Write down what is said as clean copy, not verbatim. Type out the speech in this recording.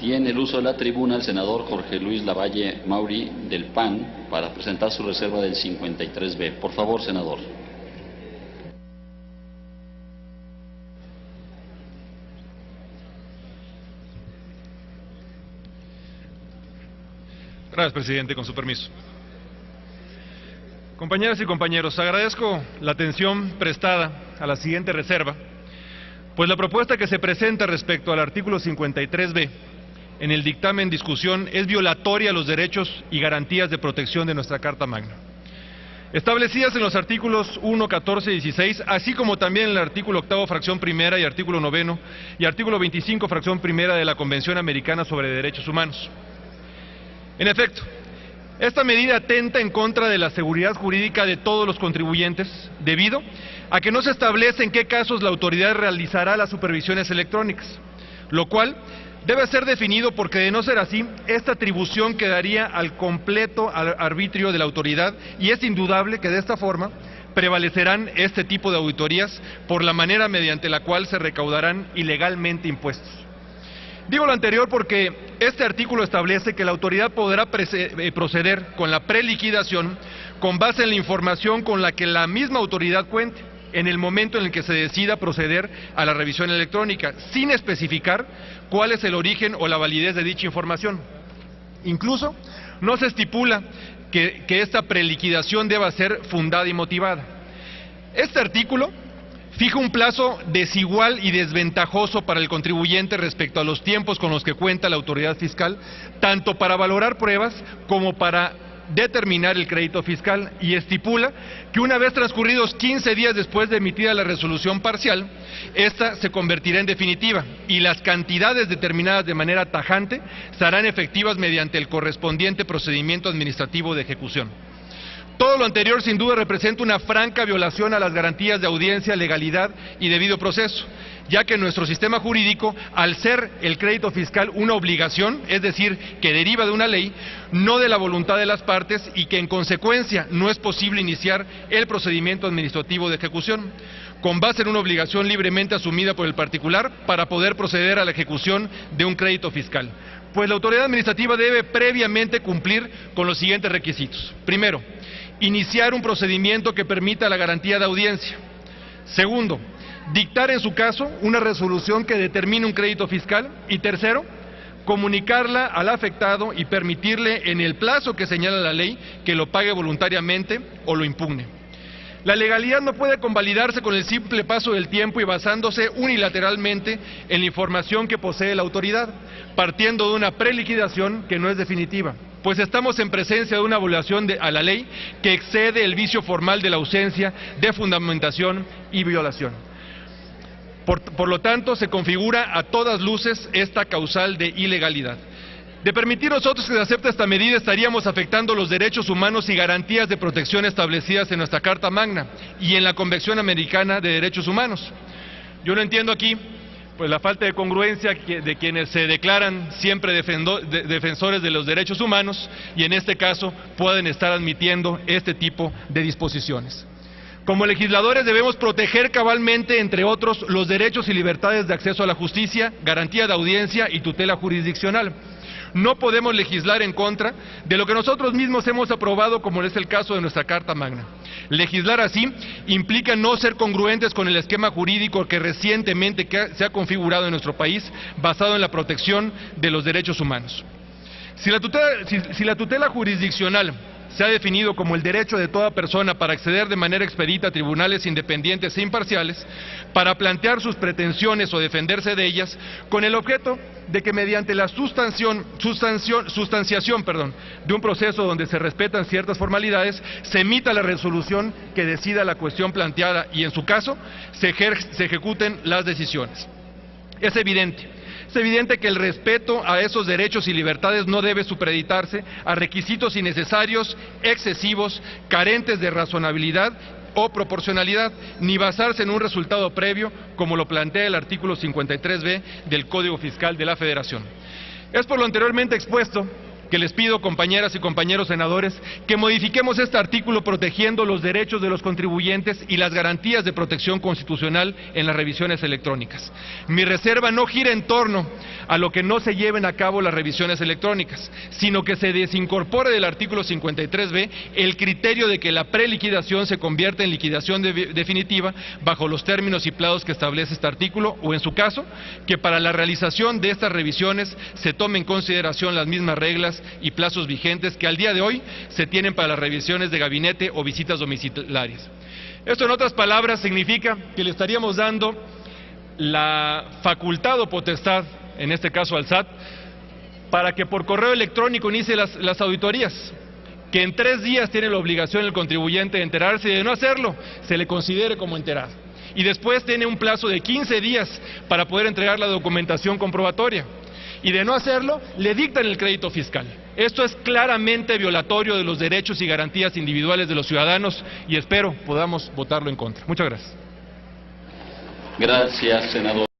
Tiene el uso de la tribuna el senador Jorge Luis Lavalle Mauri del PAN para presentar su reserva del 53B. Por favor, senador. Gracias, presidente, con su permiso. Compañeras y compañeros, agradezco la atención prestada a la siguiente reserva, pues la propuesta que se presenta respecto al artículo 53B en el dictamen en discusión es violatoria a los derechos y garantías de protección de nuestra Carta Magna, establecidas en los artículos 1, 14 y 16, así como también en el artículo 8, fracción primera, y artículo 9 y artículo 25, fracción primera de la Convención Americana sobre Derechos Humanos. En efecto, esta medida atenta en contra de la seguridad jurídica de todos los contribuyentes, debido a que no se establece en qué casos la autoridad realizará las supervisiones electrónicas, lo cual debe ser definido porque, de no ser así, esta atribución quedaría al completo arbitrio de la autoridad, y es indudable que de esta forma prevalecerán este tipo de auditorías por la manera mediante la cual se recaudarán ilegalmente impuestos. Digo lo anterior porque este artículo establece que la autoridad podrá proceder con la preliquidación con base en la información con la que la misma autoridad cuente en el momento en el que se decida proceder a la revisión electrónica, sin especificar cuál es el origen o la validez de dicha información. Incluso no se estipula que esta preliquidación deba ser fundada y motivada. Este artículo fija un plazo desigual y desventajoso para el contribuyente respecto a los tiempos con los que cuenta la autoridad fiscal, tanto para valorar pruebas como para determinar el crédito fiscal, y estipula que una vez transcurridos 15 días después de emitida la resolución parcial, esta se convertirá en definitiva y las cantidades determinadas de manera tajante serán efectivas mediante el correspondiente procedimiento administrativo de ejecución. Todo lo anterior sin duda representa una franca violación a las garantías de audiencia, legalidad y debido proceso, ya que nuestro sistema jurídico, al ser el crédito fiscal una obligación, es decir, que deriva de una ley, no de la voluntad de las partes, y que en consecuencia no es posible iniciar el procedimiento administrativo de ejecución con base en una obligación libremente asumida por el particular para poder proceder a la ejecución de un crédito fiscal. Pues la autoridad administrativa debe previamente cumplir con los siguientes requisitos. Primero, iniciar un procedimiento que permita la garantía de audiencia. Segundo, dictar en su caso una resolución que determine un crédito fiscal. Y tercero, comunicarla al afectado y permitirle en el plazo que señala la ley que lo pague voluntariamente o lo impugne. La legalidad no puede convalidarse con el simple paso del tiempo y basándose unilateralmente en la información que posee la autoridad, partiendo de una preliquidación que no es definitiva, pues estamos en presencia de una violación a la ley que excede el vicio formal de la ausencia de fundamentación y violación. Por lo tanto, se configura a todas luces esta causal de ilegalidad. De permitir nosotros que se acepte esta medida, estaríamos afectando los derechos humanos y garantías de protección establecidas en nuestra Carta Magna y en la Convención Americana de Derechos Humanos. Yo no entiendo aquí pues la falta de congruencia de quienes se declaran siempre defensores de los derechos humanos y en este caso pueden estar admitiendo este tipo de disposiciones. Como legisladores debemos proteger cabalmente, entre otros, los derechos y libertades de acceso a la justicia, garantía de audiencia y tutela jurisdiccional. No podemos legislar en contra de lo que nosotros mismos hemos aprobado, como es el caso de nuestra Carta Magna. Legislar así implica no ser congruentes con el esquema jurídico que recientemente se ha configurado en nuestro país, basado en la protección de los derechos humanos. Si la tutela jurisdiccional se ha definido como el derecho de toda persona para acceder de manera expedita a tribunales independientes e imparciales, para plantear sus pretensiones o defenderse de ellas, con el objeto de que mediante la sustanciación de un proceso donde se respetan ciertas formalidades, se emita la resolución que decida la cuestión planteada y, en su caso, se ejecuten las decisiones. Es evidente que el respeto a esos derechos y libertades no debe supeditarse a requisitos innecesarios, excesivos, carentes de razonabilidad o proporcionalidad, ni basarse en un resultado previo, como lo plantea el artículo 53B del Código Fiscal de la Federación. Es por lo anteriormente expuesto que les pido, compañeras y compañeros senadores, que modifiquemos este artículo protegiendo los derechos de los contribuyentes y las garantías de protección constitucional en las revisiones electrónicas. Mi reserva no gira en torno a lo que no se lleven a cabo las revisiones electrónicas, sino que se desincorpore del artículo 53B el criterio de que la preliquidación se convierta en liquidación definitiva bajo los términos y plazos que establece este artículo, o en su caso, que para la realización de estas revisiones se tome en consideración las mismas reglas y plazos vigentes que al día de hoy se tienen para las revisiones de gabinete o visitas domiciliarias. Esto, en otras palabras, significa que le estaríamos dando la facultad o potestad, en este caso al SAT, para que por correo electrónico inicie las auditorías, que en 3 días tiene la obligación el contribuyente de enterarse, y de no hacerlo, se le considere como enterado. Y después tiene un plazo de 15 días para poder entregar la documentación comprobatoria. Y de no hacerlo, le dictan el crédito fiscal. Esto es claramente violatorio de los derechos y garantías individuales de los ciudadanos y espero podamos votarlo en contra. Muchas gracias. Gracias, senador.